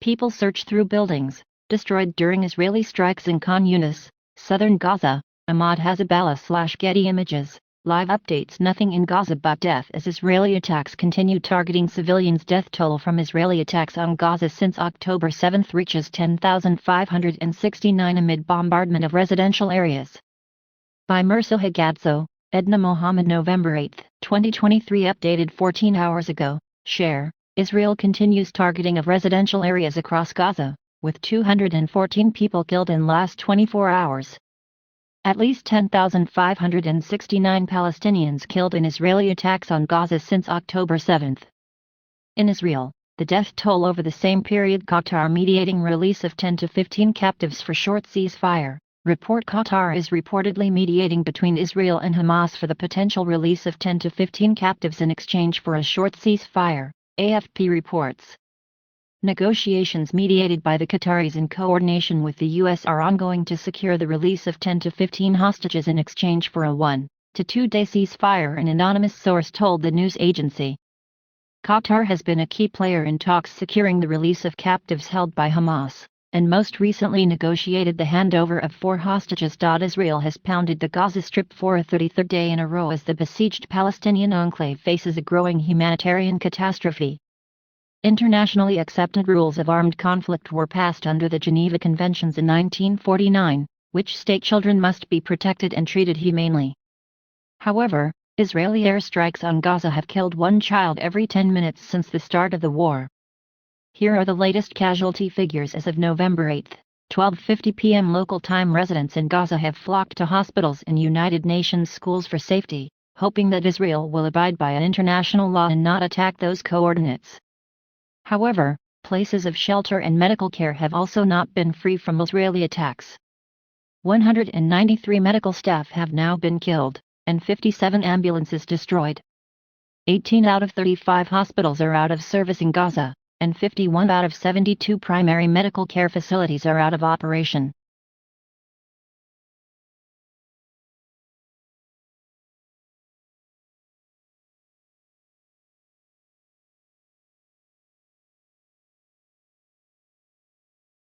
People search through buildings, destroyed during Israeli strikes in Khan Yunis, southern Gaza. Ahmad Hazabala/Getty Images. Live updates. Nothing in Gaza but death as Israeli attacks continue targeting civilians. Death toll from Israeli attacks on Gaza since October 7 reaches 10,569 amid bombardment of residential areas. By Mirza Hagadzo, Edna Mohammed. November 8, 2023. Updated 14 hours ago. Share. Israel continues targeting of residential areas across Gaza, with 214 people killed in last 24 hours. At least 10,569 Palestinians killed in Israeli attacks on Gaza since October 7. In Israel, the death toll over the same period. Qatar mediating release of 10 to 15 captives for short ceasefire. Report. Qatar is reportedly mediating between Israel and Hamas for the potential release of 10 to 15 captives in exchange for a short ceasefire, AFP reports. Negotiations mediated by the Qataris in coordination with the U.S. are ongoing to secure the release of 10 to 15 hostages in exchange for a 1 to 2 day ceasefire, an anonymous source told the news agency. Qatar has been a key player in talks securing the release of captives held by Hamas, and most recently negotiated the handover of 4 hostages. Israel has pounded the Gaza Strip for a 33rd day in a row as the besieged Palestinian enclave faces a growing humanitarian catastrophe. Internationally accepted rules of armed conflict were passed under the Geneva Conventions in 1949, which state children must be protected and treated humanely. However, Israeli airstrikes on Gaza have killed 1 child every 10 minutes since the start of the war. Here are the latest casualty figures as of November 8, 12:50 p.m. local time. Residents in Gaza have flocked to hospitals and United Nations schools for safety, hoping that Israel will abide by international law and not attack those coordinates. However, places of shelter and medical care have also not been free from Israeli attacks. 193 medical staff have now been killed, and 57 ambulances destroyed. 18 out of 35 hospitals are out of service in Gaza, and 51 out of 72 primary medical care facilities are out of operation.